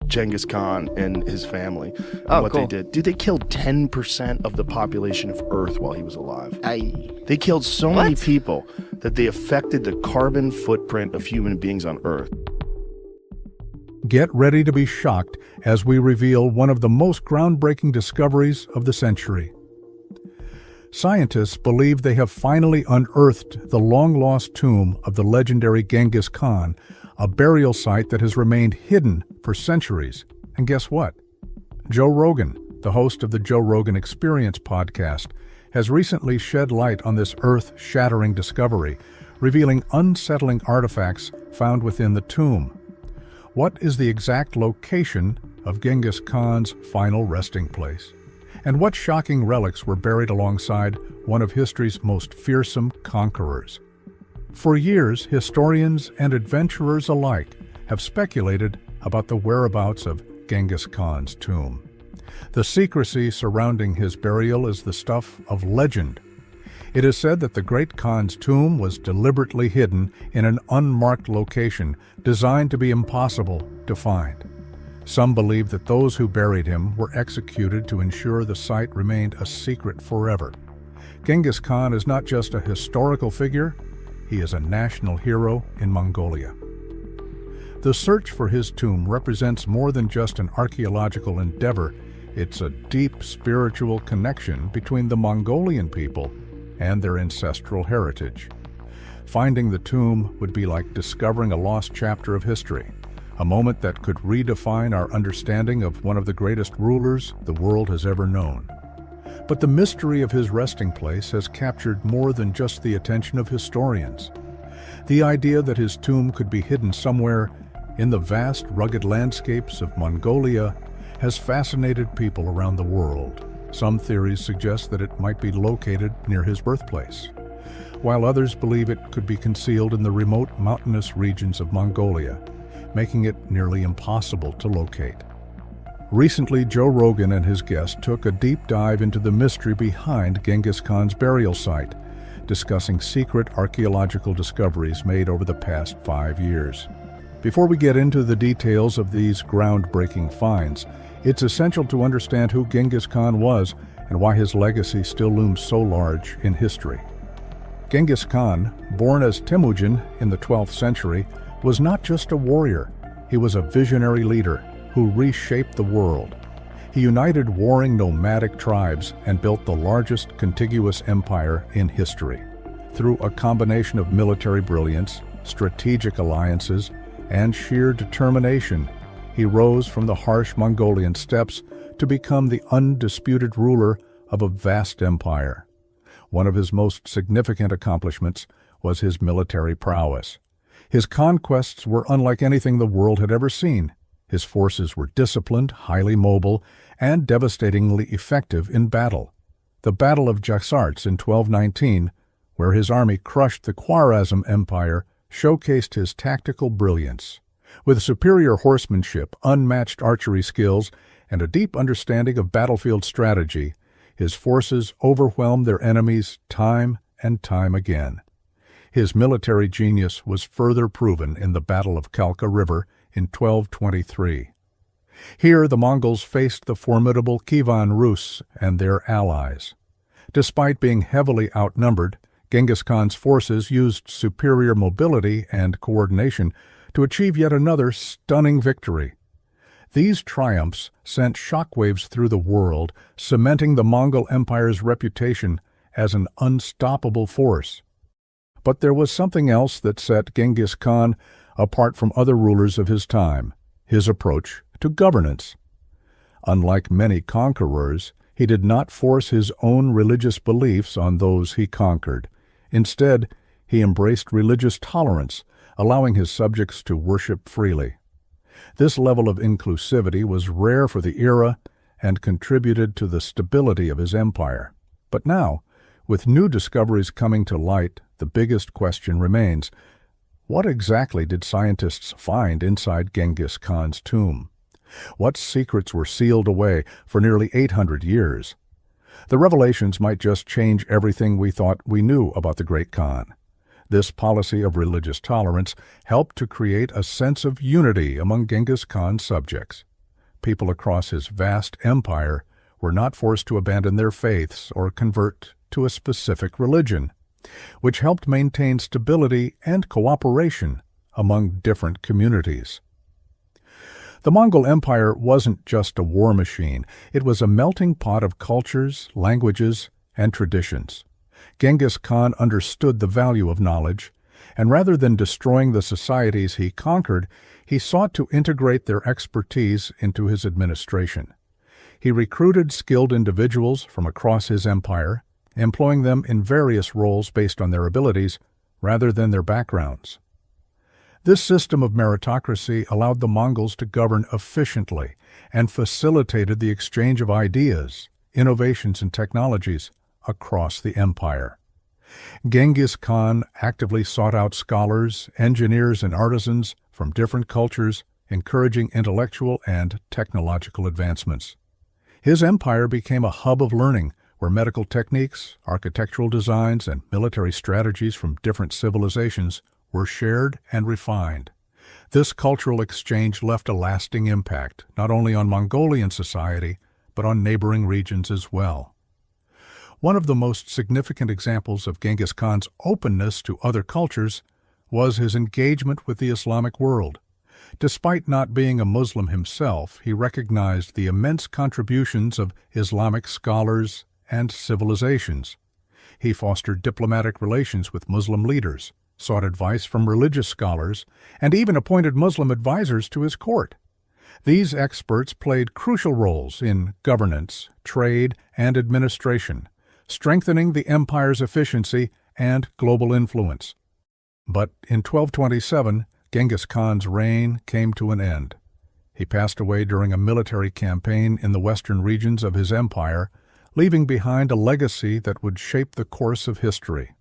Genghis Khan and his family and Oh, what cool. they did. Dude, they killed 10% of the population of Earth while he was alive. I They killed so many What? people that they affected the carbon footprint of human beings on Earth. Get ready to be shocked as we reveal one of the most groundbreaking discoveries of the century. Scientists believe they have finally unearthed the long-lost tomb of the legendary Genghis Khan, a burial site that has remained hidden for centuries. And guess what? Joe Rogan, the host of the Joe Rogan Experience podcast, has recently shed light on this earth-shattering discovery, revealing unsettling artifacts found within the tomb. What is the exact location of Genghis Khan's final resting place? And what shocking relics were buried alongside one of history's most fearsome conquerors? For years, historians and adventurers alike have speculated about the whereabouts of Genghis Khan's tomb. The secrecy surrounding his burial is the stuff of legend. It is said that the great Khan's tomb was deliberately hidden in an unmarked location designed to be impossible to find. Some believe that those who buried him were executed to ensure the site remained a secret forever. Genghis Khan is not just a historical figure, he is a national hero in Mongolia. The search for his tomb represents more than just an archaeological endeavor. It's a deep spiritual connection between the Mongolian people and their ancestral heritage. Finding the tomb would be like discovering a lost chapter of history, a moment that could redefine our understanding of one of the greatest rulers the world has ever known. But the mystery of his resting place has captured more than just the attention of historians. The idea that his tomb could be hidden somewhere in the vast, rugged landscapes of Mongolia has fascinated people around the world. Some theories suggest that it might be located near his birthplace, while others believe it could be concealed in the remote mountainous regions of Mongolia, making it nearly impossible to locate. Recently, Joe Rogan and his guest took a deep dive into the mystery behind Genghis Khan's burial site, discussing secret archaeological discoveries made over the past 5 years. Before we get into the details of these groundbreaking finds, it's essential to understand who Genghis Khan was and why his legacy still looms so large in history. Genghis Khan, born as Temujin in the 12th century, was not just a warrior. He was a visionary leader who reshaped the world. He united warring nomadic tribes and built the largest contiguous empire in history. Through a combination of military brilliance, strategic alliances, and sheer determination, he rose from the harsh Mongolian steppes to become the undisputed ruler of a vast empire. One of his most significant accomplishments was his military prowess. His conquests were unlike anything the world had ever seen. His forces were disciplined, highly mobile, and devastatingly effective in battle. The Battle of Jaxartes in 1219, where his army crushed the Khwarezm Empire, showcased his tactical brilliance. With superior horsemanship, unmatched archery skills, and a deep understanding of battlefield strategy, his forces overwhelmed their enemies time and time again. His military genius was further proven in the Battle of Kalka River in 1223. Here, the Mongols faced the formidable Kievan Rus and their allies. Despite being heavily outnumbered, Genghis Khan's forces used superior mobility and coordination to achieve yet another stunning victory. These triumphs sent shockwaves through the world, cementing the Mongol Empire's reputation as an unstoppable force. But there was something else that set Genghis Khan apart from other rulers of his time: his approach to governance. Unlike many conquerors, he did not force his own religious beliefs on those he conquered. Instead, he embraced religious tolerance, allowing his subjects to worship freely. This level of inclusivity was rare for the era and contributed to the stability of his empire. But now, with new discoveries coming to light, the biggest question remains: what exactly did scientists find inside Genghis Khan's tomb? What secrets were sealed away for nearly 800 years? The revelations might just change everything we thought we knew about the great Khan. This policy of religious tolerance helped to create a sense of unity among Genghis Khan's subjects. people across his vast empire were not forced to abandon their faiths or convert to a specific religion, which helped maintain stability and cooperation among different communities. The Mongol Empire wasn't just a war machine. It was a melting pot of cultures, languages, and traditions. Genghis Khan understood the value of knowledge, and rather than destroying the societies he conquered, he sought to integrate their expertise into his administration. He recruited skilled individuals from across his empire, employing them in various roles based on their abilities rather than their backgrounds. This system of meritocracy allowed the Mongols to govern efficiently and facilitated the exchange of ideas, innovations, and technologies across the empire. Genghis Khan actively sought out scholars, engineers, and artisans from different cultures, encouraging intellectual and technological advancements. His empire became a hub of learning where medical techniques, architectural designs, and military strategies from different civilizations were shared and refined. This cultural exchange left a lasting impact, not only on Mongolian society, but on neighboring regions as well. One of the most significant examples of Genghis Khan's openness to other cultures was his engagement with the Islamic world. Despite not being a Muslim himself, he recognized the immense contributions of Islamic scholars and civilizations. He fostered diplomatic relations with Muslim leaders, sought advice from religious scholars, and even appointed Muslim advisors to his court. These experts played crucial roles in governance, trade, and administration, strengthening the empire's efficiency and global influence. But in 1227, Genghis Khan's reign came to an end. He passed away during a military campaign in the western regions of his empire, leaving behind a legacy that would shape the course of history.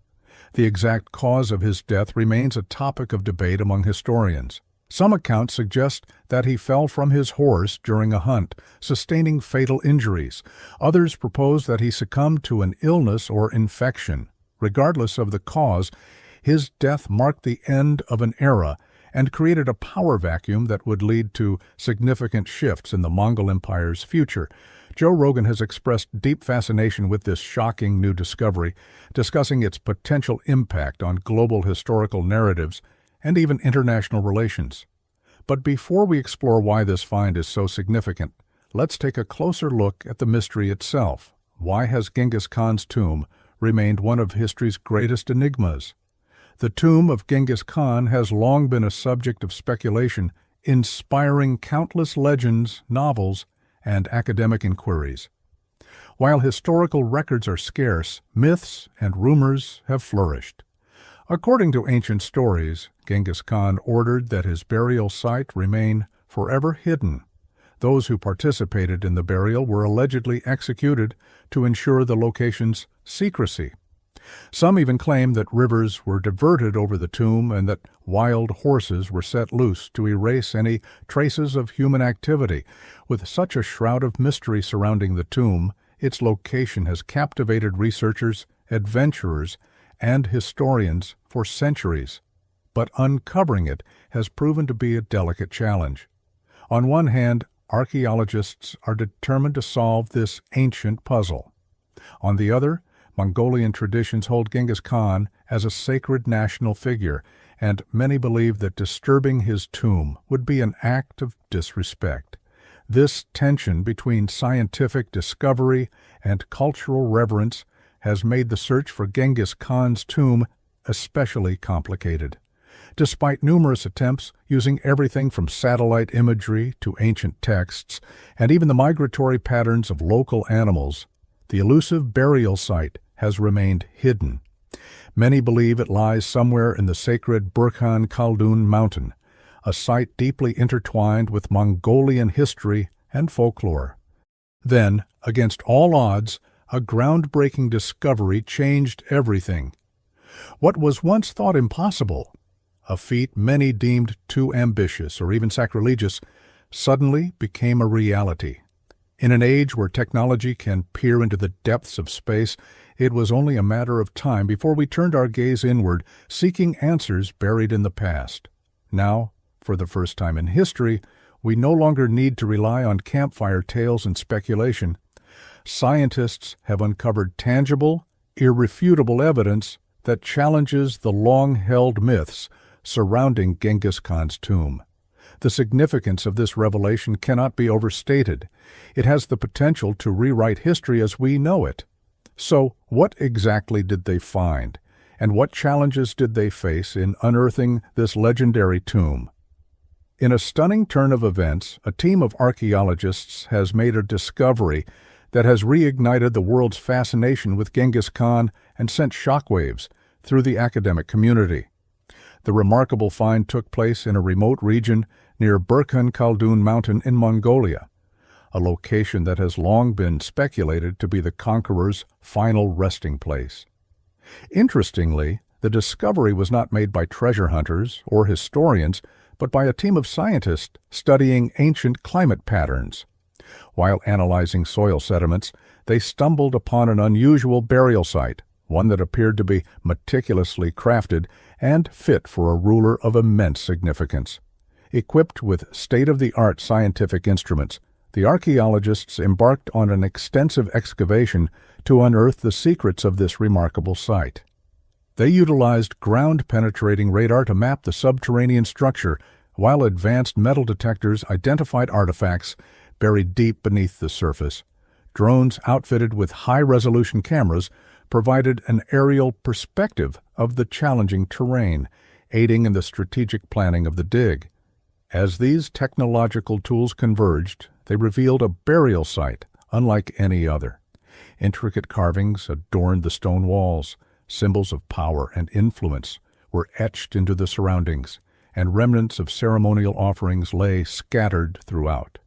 The exact cause of his death remains a topic of debate among historians. Some accounts suggest that he fell from his horse during a hunt, sustaining fatal injuries. Others propose that he succumbed to an illness or infection. Regardless of the cause, his death marked the end of an era and created a power vacuum that would lead to significant shifts in the Mongol Empire's future. Joe Rogan has expressed deep fascination with this shocking new discovery, discussing its potential impact on global historical narratives and even international relations. But before we explore why this find is so significant, let's take a closer look at the mystery itself. Why has Genghis Khan's tomb remained one of history's greatest enigmas? The tomb of Genghis Khan has long been a subject of speculation, inspiring countless legends, novels, and academic inquiries. While historical records are scarce, myths and rumors have flourished. According to ancient stories, Genghis Khan ordered that his burial site remain forever hidden. Those who participated in the burial were allegedly executed to ensure the location's secrecy. Some even claim that rivers were diverted over the tomb and that wild horses were set loose to erase any traces of human activity. With such a shroud of mystery surrounding the tomb, its location has captivated researchers, adventurers, and historians for centuries. But uncovering it has proven to be a delicate challenge. On one hand, archaeologists are determined to solve this ancient puzzle. On the other, Mongolian traditions hold Genghis Khan as a sacred national figure, and many believe that disturbing his tomb would be an act of disrespect. This tension between scientific discovery and cultural reverence has made the search for Genghis Khan's tomb especially complicated. Despite numerous attempts using everything from satellite imagery to ancient texts, and even the migratory patterns of local animals, the elusive burial site has remained hidden. Many believe it lies somewhere in the sacred Burkhan Khaldun mountain, a site deeply intertwined with Mongolian history and folklore. Then, against all odds, a groundbreaking discovery changed everything. What was once thought impossible, a feat many deemed too ambitious or even sacrilegious, suddenly became a reality. In an age where technology can peer into the depths of space, it was only a matter of time before we turned our gaze inward, seeking answers buried in the past. Now, for the first time in history, we no longer need to rely on campfire tales and speculation. Scientists have uncovered tangible, irrefutable evidence that challenges the long-held myths surrounding Genghis Khan's tomb. The significance of this revelation cannot be overstated. It has the potential to rewrite history as we know it. So, what exactly did they find? And what challenges did they face in unearthing this legendary tomb? In a stunning turn of events, a team of archaeologists has made a discovery that has reignited the world's fascination with Genghis Khan and sent shockwaves through the academic community. The remarkable find took place in a remote region near Burkhan Khaldun Mountain in Mongolia, a location that has long been speculated to be the conqueror's final resting place. Interestingly, the discovery was not made by treasure hunters or historians, but by a team of scientists studying ancient climate patterns. While analyzing soil sediments, they stumbled upon an unusual burial site, one that appeared to be meticulously crafted and fit for a ruler of immense significance. Equipped with state-of-the-art scientific instruments, the archaeologists embarked on an extensive excavation to unearth the secrets of this remarkable site. They utilized ground-penetrating radar to map the subterranean structure, while advanced metal detectors identified artifacts buried deep beneath the surface. Drones outfitted with high-resolution cameras provided an aerial perspective of the challenging terrain, aiding in the strategic planning of the dig. As these technological tools converged, they revealed a burial site unlike any other. Intricate carvings adorned the stone walls. Symbols of power and influence were etched into the surroundings, and remnants of ceremonial offerings lay scattered throughout.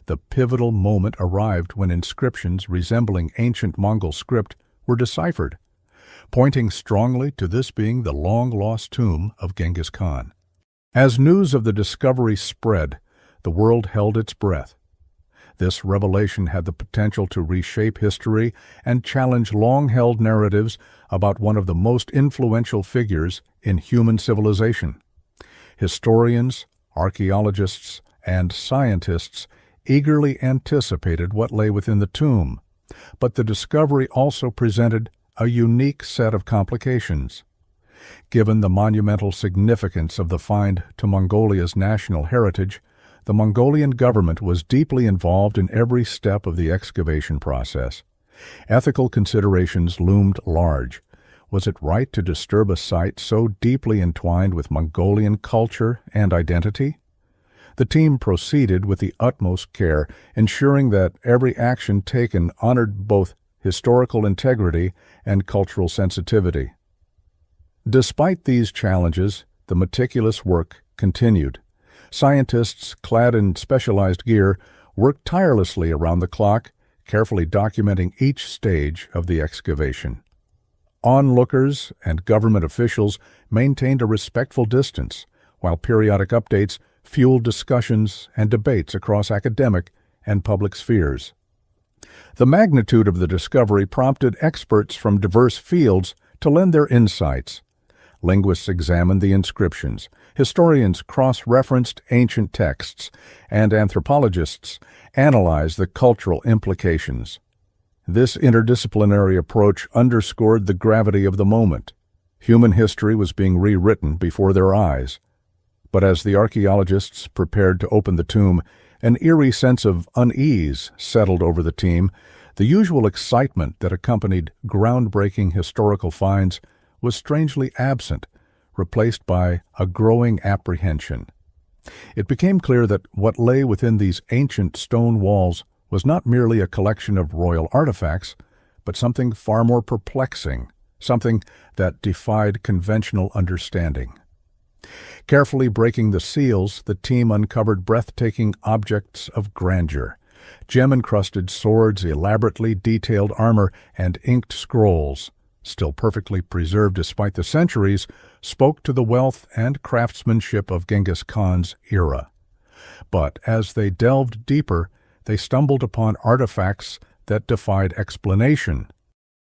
The pivotal moment arrived when inscriptions resembling ancient Mongol script were deciphered, pointing strongly to this being the long-lost tomb of Genghis Khan. As news of the discovery spread, the world held its breath. This revelation had the potential to reshape history and challenge long-held narratives about one of the most influential figures in human civilization. Historians, archaeologists, and scientists eagerly anticipated what lay within the tomb, but the discovery also presented a unique set of complications. Given the monumental significance of the find to Mongolia's national heritage, the Mongolian government was deeply involved in every step of the excavation process. Ethical considerations loomed large. Was it right to disturb a site so deeply entwined with Mongolian culture and identity? The team proceeded with the utmost care, ensuring that every action taken honored both historical integrity and cultural sensitivity. Despite these challenges, the meticulous work continued. Scientists, clad in specialized gear, worked tirelessly around the clock, carefully documenting each stage of the excavation. Onlookers and government officials maintained a respectful distance, while periodic updates fueled discussions and debates across academic and public spheres. The magnitude of the discovery prompted experts from diverse fields to lend their insights. Linguists examined the inscriptions, historians cross-referenced ancient texts, and anthropologists analyzed the cultural implications. This interdisciplinary approach underscored the gravity of the moment. Human history was being rewritten before their eyes. But as the archaeologists prepared to open the tomb, an eerie sense of unease settled over the team. The usual excitement that accompanied groundbreaking historical finds was strangely absent, replaced by a growing apprehension. It became clear that what lay within these ancient stone walls was not merely a collection of royal artifacts, but something far more perplexing, something that defied conventional understanding. Carefully breaking the seals, the team uncovered breathtaking objects of grandeur. Gem-encrusted swords, elaborately detailed armor, and inked scrolls, still perfectly preserved despite the centuries, spoke to the wealth and craftsmanship of Genghis Khan's era. But as they delved deeper, they stumbled upon artifacts that defied explanation.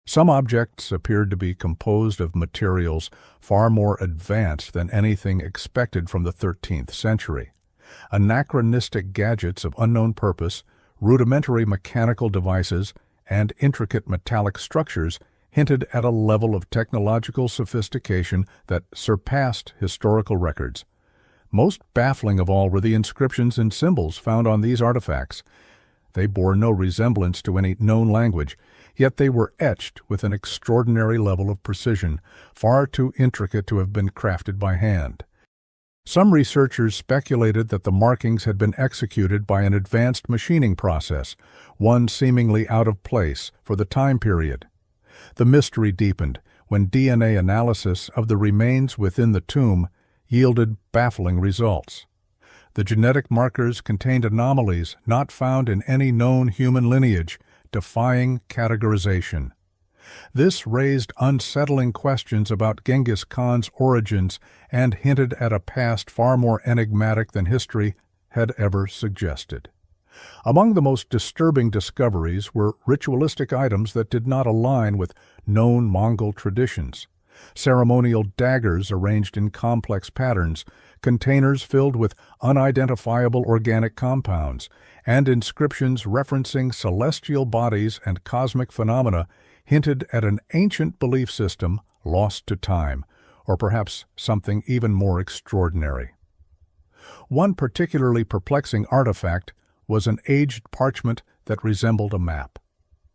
Some objects appeared to be composed of materials far more advanced than anything expected from the 13th century. Anachronistic gadgets of unknown purpose, rudimentary mechanical devices, and intricate metallic structures hinted at a level of technological sophistication that surpassed historical records. Most baffling of all were the inscriptions and symbols found on these artifacts. They bore no resemblance to any known language, yet they were etched with an extraordinary level of precision, far too intricate to have been crafted by hand. Some researchers speculated that the markings had been executed by an advanced machining process, one seemingly out of place for the time period. The mystery deepened when DNA analysis of the remains within the tomb yielded baffling results. The genetic markers contained anomalies not found in any known human lineage, defying categorization. This raised unsettling questions about Genghis Khan's origins and hinted at a past far more enigmatic than history had ever suggested. Among the most disturbing discoveries were ritualistic items that did not align with known Mongol traditions. Ceremonial daggers arranged in complex patterns, containers filled with unidentifiable organic compounds, and inscriptions referencing celestial bodies and cosmic phenomena hinted at an ancient belief system lost to time, or perhaps something even more extraordinary. One particularly perplexing artifact was an aged parchment that resembled a map.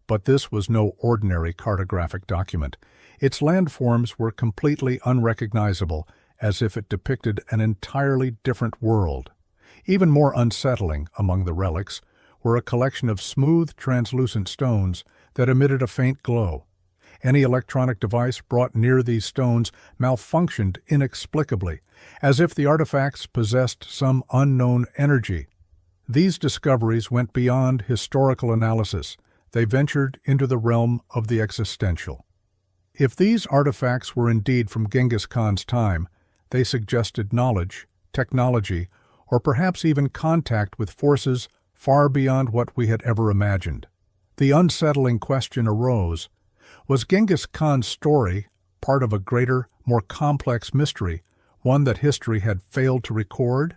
But this was no ordinary cartographic document. Its landforms were completely unrecognizable, as if it depicted an entirely different world. Even more unsettling among the relics were a collection of smooth, translucent stones that emitted a faint glow. Any electronic device brought near these stones malfunctioned inexplicably, as if the artifacts possessed some unknown energy. These discoveries went beyond historical analysis. They ventured into the realm of the existential. If these artifacts were indeed from Genghis Khan's time, they suggested knowledge, technology, or perhaps even contact with forces far beyond what we had ever imagined. The unsettling question arose: was Genghis Khan's story part of a greater, more complex mystery, one that history had failed to record?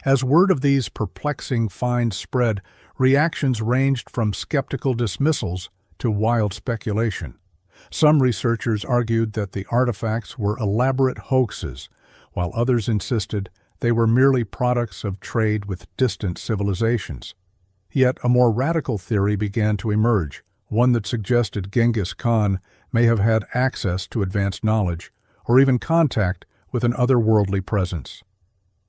As word of these perplexing finds spread, reactions ranged from skeptical dismissals to wild speculation. Some researchers argued that the artifacts were elaborate hoaxes, while others insisted they were merely products of trade with distant civilizations. Yet a more radical theory began to emerge, one that suggested Genghis Khan may have had access to advanced knowledge, or even contact with an otherworldly presence.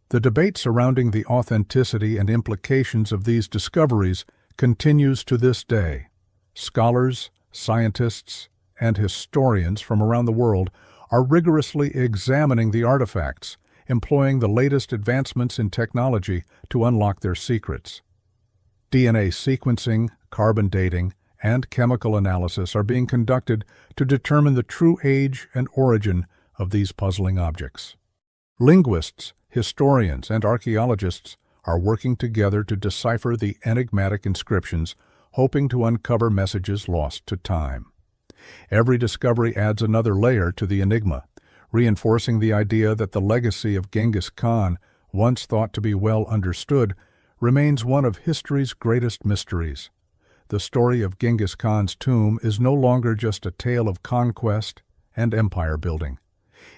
The debate surrounding the authenticity and implications of these discoveries continues to this day. Scholars, scientists, and historians from around the world are rigorously examining the artifacts, employing the latest advancements in technology to unlock their secrets. DNA sequencing, carbon dating, and chemical analysis are being conducted to determine the true age and origin of these puzzling objects. Linguists, historians, and archaeologists are working together to decipher the enigmatic inscriptions, hoping to uncover messages lost to time. Every discovery adds another layer to the enigma, reinforcing the idea that the legacy of Genghis Khan, once thought to be well understood, remains one of history's greatest mysteries. The story of Genghis Khan's tomb is no longer just a tale of conquest and empire building.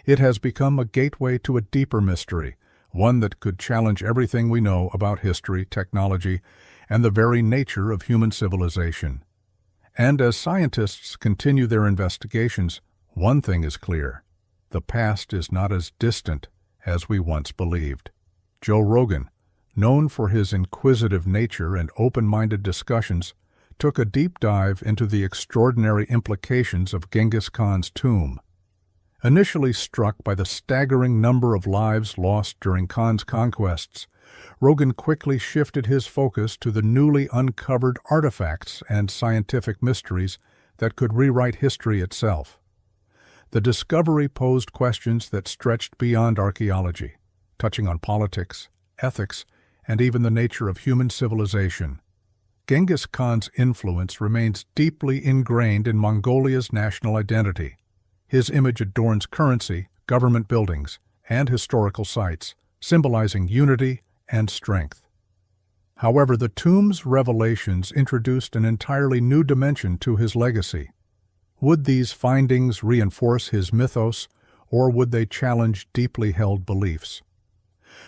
It has become a gateway to a deeper mystery, one that could challenge everything we know about history, technology, and the very nature of human civilization. And as scientists continue their investigations, one thing is clear: the past is not as distant as we once believed. Joe Rogan, known for his inquisitive nature and open-minded discussions, took a deep dive into the extraordinary implications of Genghis Khan's tomb. Initially struck by the staggering number of lives lost during Khan's conquests, Rogan quickly shifted his focus to the newly uncovered artifacts and scientific mysteries that could rewrite history itself. The discovery posed questions that stretched beyond archaeology, touching on politics, ethics, and even the nature of human civilization. Genghis Khan's influence remains deeply ingrained in Mongolia's national identity. His image adorns currency, government buildings, and historical sites, symbolizing unity and strength. However, the tomb's revelations introduced an entirely new dimension to his legacy. Would these findings reinforce his mythos, or would they challenge deeply held beliefs?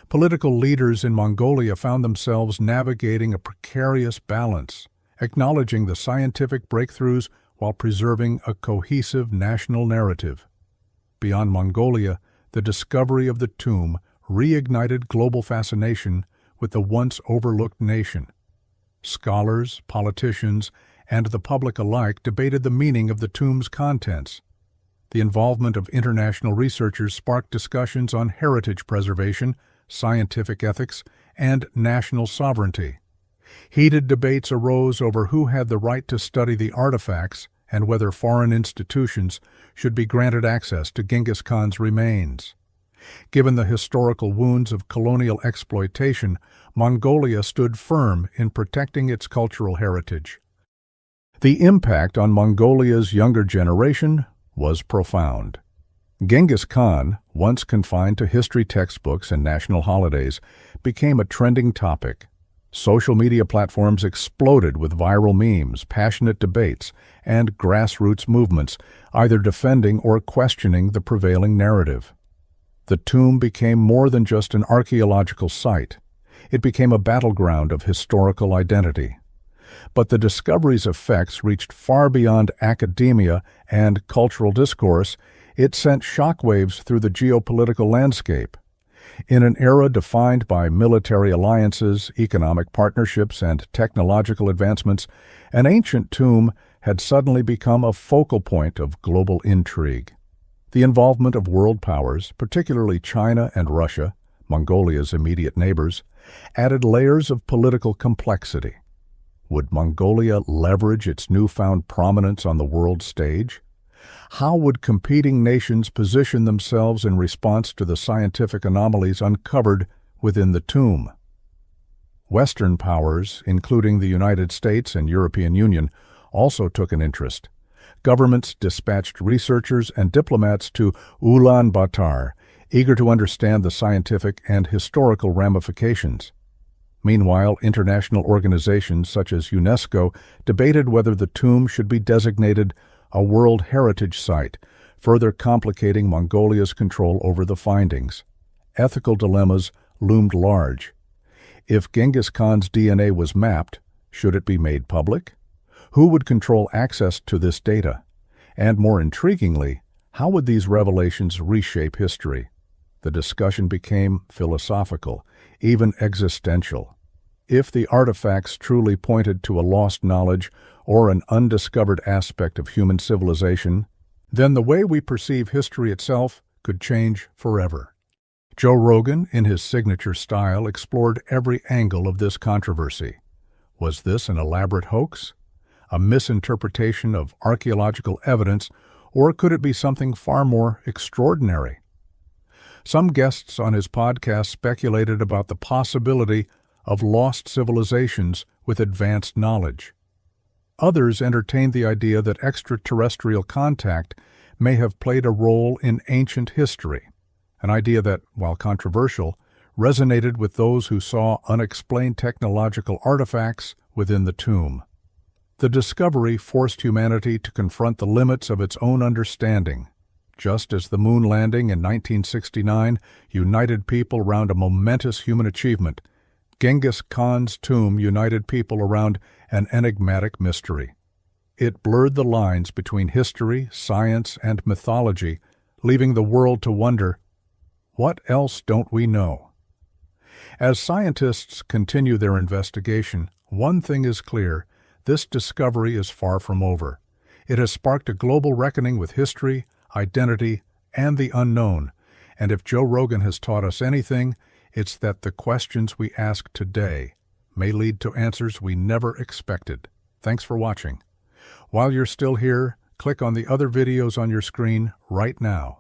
Political leaders in Mongolia found themselves navigating a precarious balance, acknowledging the scientific breakthroughs while preserving a cohesive national narrative. Beyond Mongolia, the discovery of the tomb reignited global fascination with the once overlooked nation. Scholars, politicians, and the public alike debated the meaning of the tomb's contents. The involvement of international researchers sparked discussions on heritage preservation, scientific ethics, and national sovereignty. Heated debates arose over who had the right to study the artifacts and whether foreign institutions should be granted access to Genghis Khan's remains. Given the historical wounds of colonial exploitation, Mongolia stood firm in protecting its cultural heritage. The impact on Mongolia's younger generation was profound. Genghis Khan, once confined to history textbooks and national holidays, became a trending topic. Social media platforms exploded with viral memes, passionate debates, and grassroots movements, either defending or questioning the prevailing narrative. The tomb became more than just an archaeological site. It became a battleground of historical identity. But the discovery's effects reached far beyond academia and cultural discourse. It sent shockwaves through the geopolitical landscape. In an era defined by military alliances, economic partnerships, and technological advancements, an ancient tomb had suddenly become a focal point of global intrigue. The involvement of world powers, particularly China and Russia, Mongolia's immediate neighbors, added layers of political complexity. Would Mongolia leverage its newfound prominence on the world stage? How would competing nations position themselves in response to the scientific anomalies uncovered within the tomb? Western powers, including the United States and European Union, also took an interest. Governments dispatched researchers and diplomats to Ulaanbaatar, eager to understand the scientific and historical ramifications. Meanwhile, international organizations such as UNESCO debated whether the tomb should be designated a World Heritage Site, further complicating Mongolia's control over the findings. Ethical dilemmas loomed large. If Genghis Khan's DNA was mapped, should it be made public? Who would control access to this data? And more intriguingly, how would these revelations reshape history? The discussion became philosophical, even existential. If the artifacts truly pointed to a lost knowledge or an undiscovered aspect of human civilization, then the way we perceive history itself could change forever. Joe Rogan, in his signature style, explored every angle of this controversy. Was this an elaborate hoax? A misinterpretation of archaeological evidence, or could it be something far more extraordinary? Some guests on his podcast speculated about the possibility of lost civilizations with advanced knowledge. Others entertained the idea that extraterrestrial contact may have played a role in ancient history, an idea that, while controversial, resonated with those who saw unexplained technological artifacts within the tomb. The discovery forced humanity to confront the limits of its own understanding. Just as the moon landing in 1969 united people around a momentous human achievement, Genghis Khan's tomb united people around an enigmatic mystery. It blurred the lines between history, science, and mythology, leaving the world to wonder, what else don't we know? As scientists continue their investigation, one thing is clear: this discovery is far from over. It has sparked a global reckoning with history, identity, and the unknown. And if Joe Rogan has taught us anything, it's that the questions we ask today may lead to answers we never expected. Thanks for watching. While you're still here, click on the other videos on your screen right now.